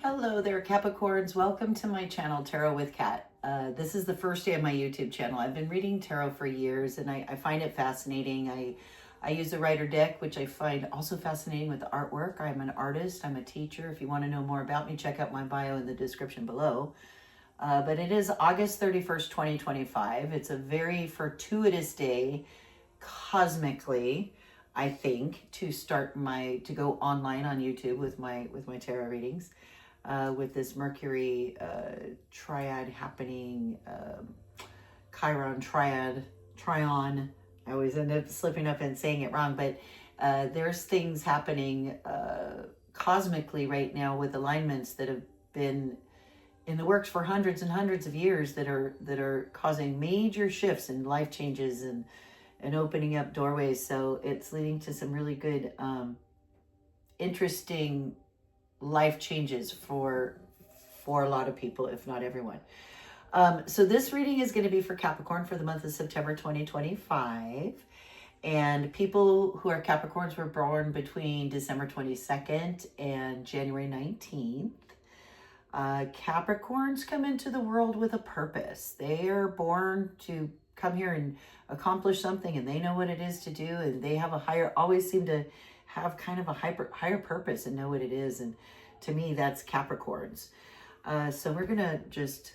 Hello there, Capricorns. Welcome to my channel, Tarot with Kat. This is the first day of my YouTube channel. I've been reading tarot for years, and I find it fascinating. I use the writer deck, which I find also fascinating with the artwork. I'm an artist. I'm a teacher. If you want to know more about me, check out my bio in the description below. But it is August 31st, 2025. It's a very fortuitous day, cosmically, I think, to go online on YouTube with my tarot readings. With this Mercury triad happening, Chiron triad, Trion. I always end up slipping up and saying it wrong, but there's things happening cosmically right now with alignments that have been in the works for hundreds and hundreds of years that are causing major shifts and life changes and opening up doorways. So it's leading to some really good, interesting life changes for a lot of people, if not everyone. So this reading is going to be for Capricorn for the month of September 2025. And people who are Capricorns were born between December 22nd and January 19th. Capricorns come into the world with a purpose. They are born to come here and accomplish something, and they know what it is to do, and they have always seem to have kind of a higher purpose and know what it is. And to me, that's Capricorns. So we're gonna just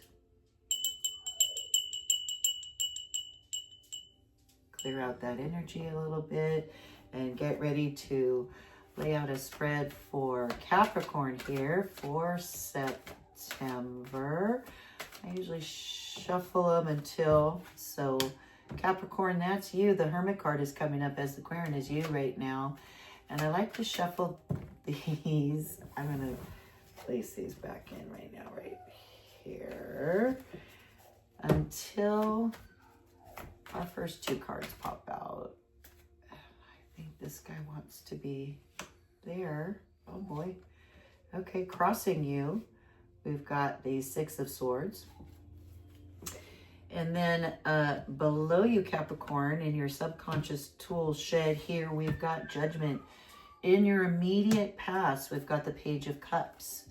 clear out that energy a little bit and get ready to lay out a spread for Capricorn here for September. I usually shuffle them so Capricorn, that's you. The Hermit card is coming up as the Aquarian is you right now. And I like to shuffle these. I'm going to place these back in right now, right here, until our first two cards pop out. I think this guy wants to be there. Oh boy. Okay, crossing you, we've got the Six of Swords. And then below you, Capricorn, in your subconscious tool shed here, we've got Judgment. In your immediate past, we've got the Page of Cups.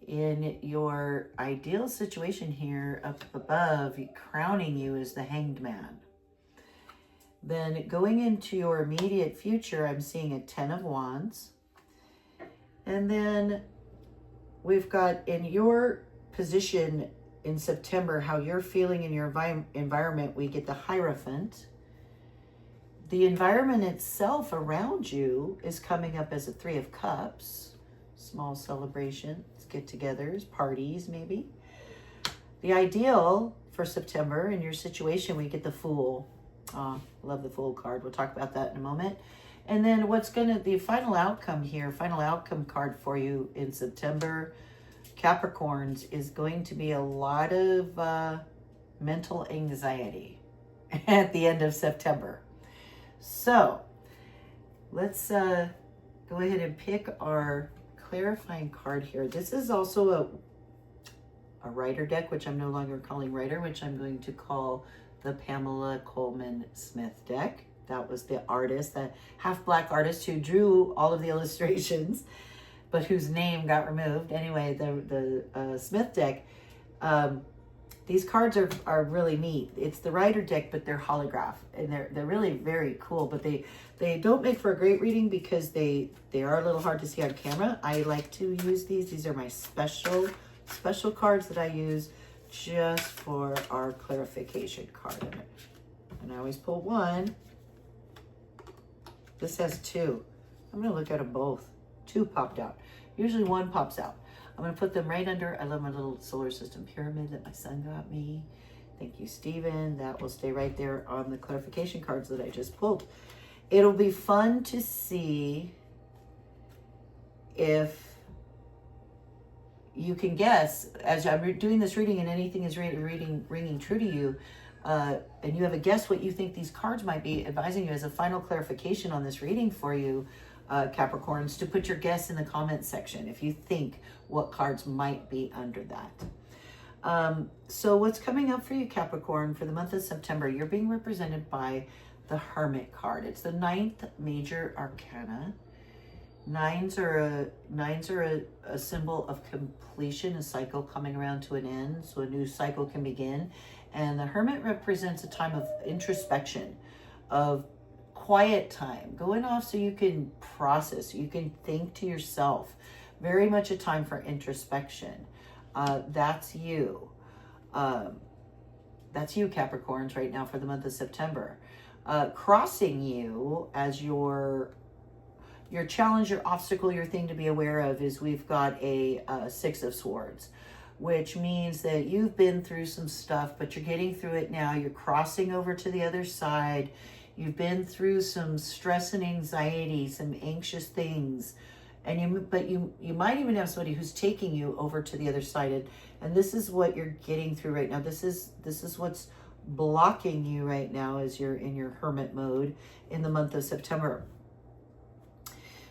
In your ideal situation here, up above, crowning you is the Hanged Man. Then going into your immediate future, I'm seeing a Ten of Wands. And then we've got in your position in September, how you're feeling in your environment, we get the Hierophant. The environment itself around you is coming up as a Three of Cups. Small celebrations, get-togethers, parties maybe. The ideal for September in your situation, we get the Fool. Love the Fool card. We'll talk about that in a moment. And then the final outcome here, final outcome card for you in September, Capricorns, is going to be a lot of mental anxiety at the end of September. So let's go ahead and pick our clarifying card here. This is also a writer deck, which I'm no longer calling writer, which I'm going to call the Pamela Coleman Smith deck. That was the artist, the half black artist who drew all of the illustrations, but whose name got removed. Anyway, the Smith deck, these cards are really neat. It's the writer deck, but they're holograph, and they're really very cool, but they don't make for a great reading because they are a little hard to see on camera. I like to use these. These are my special cards that I use just for our clarification card in it. And I always pull one. This has two. I'm going to look at them both. Two popped out. Usually one pops out. I'm going to put them right under. I love my little solar system pyramid that my son got me. Thank you, Stephen. That will stay right there on the clarification cards that I just pulled. It'll be fun to see if you can guess, as I'm doing this reading and anything is ringing true to you, and you have a guess what you think these cards might be advising you as a final clarification on this reading for you, Capricorns, to put your guess in the comments section if you think what cards might be under that. So what's coming up for you, Capricorn, for the month of September? You're being represented by the Hermit card. It's the 9th major arcana. Nines are a symbol of completion, a cycle coming around to an end, so a new cycle can begin. And the Hermit represents a time of introspection, of quiet time, going off so you can process, you can think to yourself. Very much a time for introspection. That's you. That's you, Capricorns, right now for the month of September. Crossing you as your challenge, your obstacle, your thing to be aware of is we've got a Six of Swords, which means that you've been through some stuff, but you're getting through it now. You're crossing over to the other side. You've been through some stress and anxiety, some anxious things. And you might even have somebody who's taking you over to the other side. And this is what you're getting through right now. This is what's blocking you right now as you're in your hermit mode in the month of September.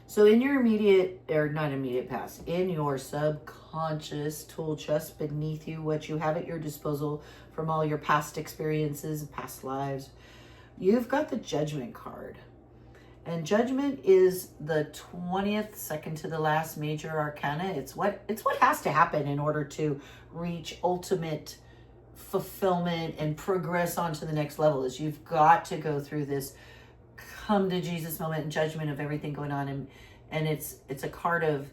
So in your immediate, or not immediate past, in your subconscious tool chest beneath you, what you have at your disposal from all your past experiences, past lives, you've got the Judgment card. And Judgment is the 20th, second to the last major arcana. It's what has to happen in order to reach ultimate fulfillment and progress on to the next level. Is you've got to go through this come to Jesus moment and judgment of everything going on. And it's a card of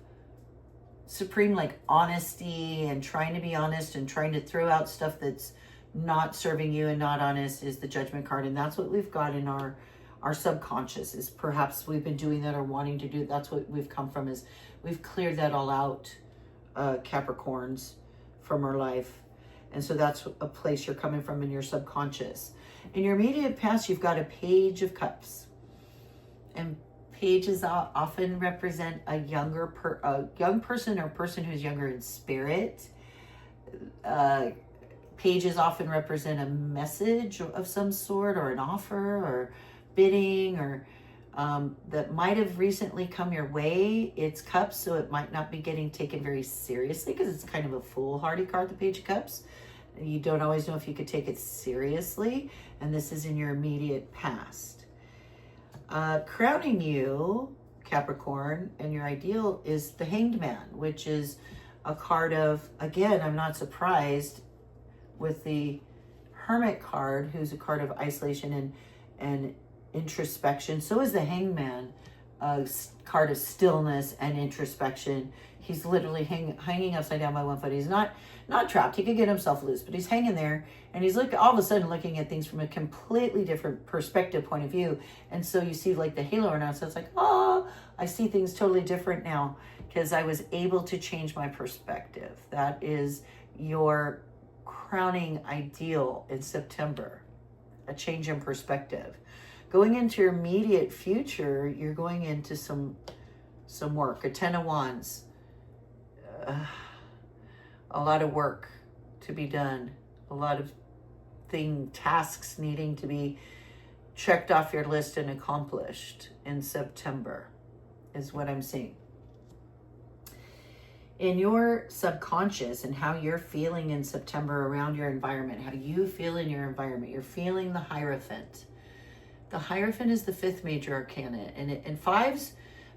supreme like honesty and trying to be honest and trying to throw out stuff that's not serving you and not honest is the Judgment card. And that's what we've got in our subconscious, is perhaps we've been doing that or wanting to do. That's what we've come from, is we've cleared that all out, Capricorns, from our life. And so that's a place you're coming from in your subconscious. In your immediate past, you've got a Page of Cups. And pages often represent a young person or person who's younger in spirit. Pages often represent a message of some sort, or an offer, or bidding, or that might have recently come your way. It's Cups, so it might not be getting taken very seriously because it's kind of a foolhardy card, the Page of Cups. You don't always know if you could take it seriously, and this is in your immediate past. Crowning you, Capricorn, and your ideal is the Hanged Man, which is a card of, again, I'm not surprised with the Hermit card, who's a card of isolation and introspection. So is the Hanged Man, a card of stillness and introspection. He's literally hanging upside down by one foot. He's not trapped. He could get himself loose, but he's hanging there, and he's all of a sudden looking at things from a completely different perspective, point of view. And so you see like the halo around, so it's like, oh, I see things totally different now because I was able to change my perspective. That is your crowning ideal in September, a change in perspective. Going into your immediate future, you're going into some work, a 10 of Wands. A lot of work to be done, a lot of tasks needing to be checked off your list and accomplished in September is what I'm seeing. In your subconscious and how you're feeling in September around your environment, how you feel in your environment, you're feeling the Hierophant. The Hierophant is the 5th major arcana, and fives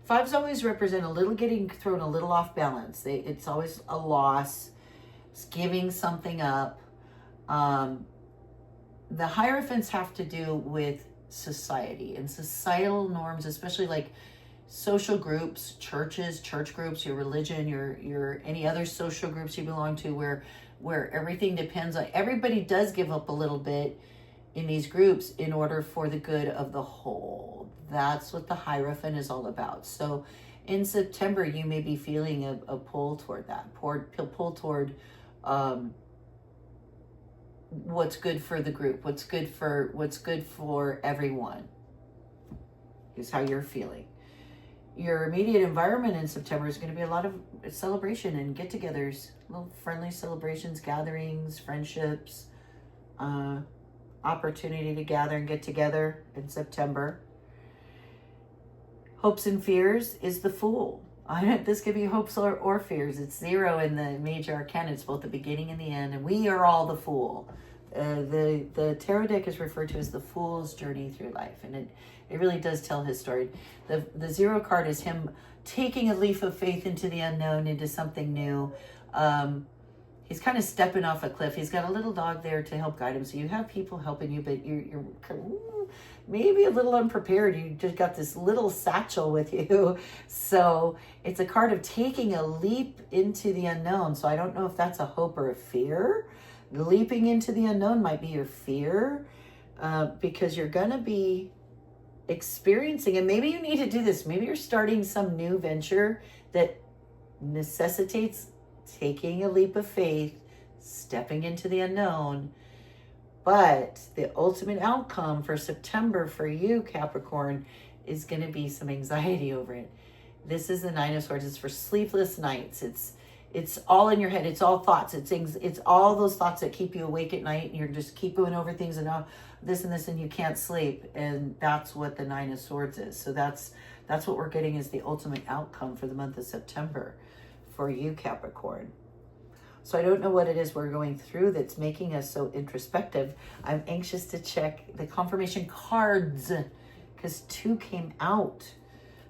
always represent a little getting thrown a little off balance. It's always a loss. It's giving something up. The Hierophants have to do with society and societal norms, especially like social groups, churches, church groups, your religion, your any other social groups you belong to, where everything depends on, everybody does give up a little bit in these groups in order for the good of the whole. That's what the Hierophant is all about. So in September, you may be feeling a pull toward that, pull toward what's good for the group, what's good for everyone is how you're feeling. Your immediate environment in September is going to be a lot of celebration and get-togethers, little friendly celebrations, gatherings, friendships, opportunity to gather and get together in September. Hopes and fears is the Fool. This could be hopes or fears. It's 0 in the major arcana. It's both the beginning and the end. And we are all the Fool. The tarot deck is referred to as the Fool's Journey Through Life, and it really does tell his story. The Zero card is him taking a leap of faith into the unknown, into something new. He's kind of stepping off a cliff. He's got a little dog there to help guide him. So you have people helping you, but you're maybe a little unprepared. You just got this little satchel with you. So it's a card of taking a leap into the unknown. So I don't know if that's a hope or a fear. Leaping into the unknown might be your fear, because you're going to be experiencing, and maybe you need to do this. Maybe you're starting some new venture that necessitates taking a leap of faith, stepping into the unknown. But the ultimate outcome for September for you, Capricorn, is going to be some anxiety over it. This is the Nine of Swords. It's for sleepless nights. It's all in your head. It's all thoughts. It's all those thoughts that keep you awake at night, and you're just keep going over things and this and this, and you can't sleep. And that's what the Nine of Swords is. So that's what we're getting is the ultimate outcome for the month of September for you, Capricorn. So I don't know what it is we're going through that's making us so introspective. I'm anxious to check the confirmation cards because 2 came out.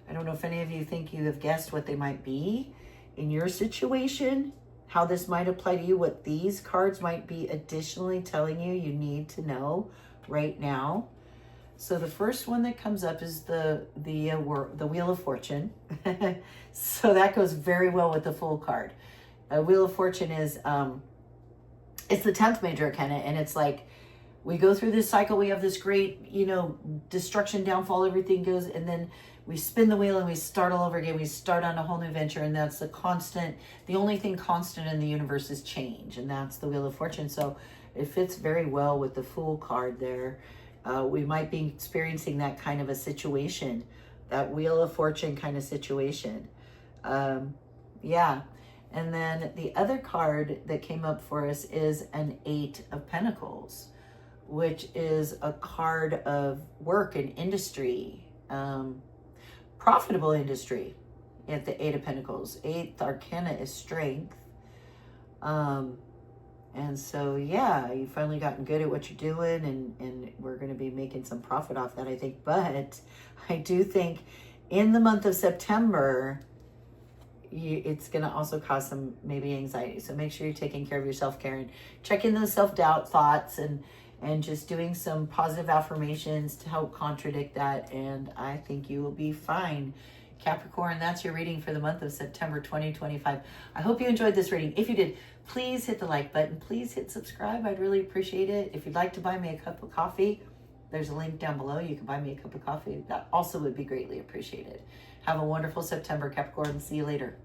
I don't know if any of you think you have guessed what they might be in your situation, how this might apply to you, what these cards might be additionally telling you need to know right now. So the first one that comes up is the Wheel of Fortune. So that goes very well with the Fool card. Wheel of Fortune is, it's the 10th major arcana, and it's like, we go through this cycle, we have this great, destruction, downfall, everything goes, and then we spin the wheel and we start all over again. We start on a whole new venture, and that's the only thing constant in the universe is change, and that's the Wheel of Fortune. So it fits very well with the Fool card there. We might be experiencing that kind of a situation, that Wheel of Fortune kind of situation. Yeah. And then the other card that came up for us is an 8 of Pentacles, which is a card of work and industry, profitable industry at the 8 of Pentacles. 8th arcana is strength. And so, yeah, you've finally gotten good at what you're doing, and we're going to be making some profit off that, I think. But I do think in the month of September, it's going to also cause some maybe anxiety. So make sure you're taking care of your self-care and checking those self-doubt thoughts and just doing some positive affirmations to help contradict that. And I think you will be fine. Capricorn, that's your reading for the month of September 2025. I hope you enjoyed this reading. If you did, please hit the like button. Please hit subscribe. I'd really appreciate it. If you'd like to buy me a cup of coffee, there's a link down below. You can buy me a cup of coffee. That also would be greatly appreciated. Have a wonderful September, Capricorn. See you later.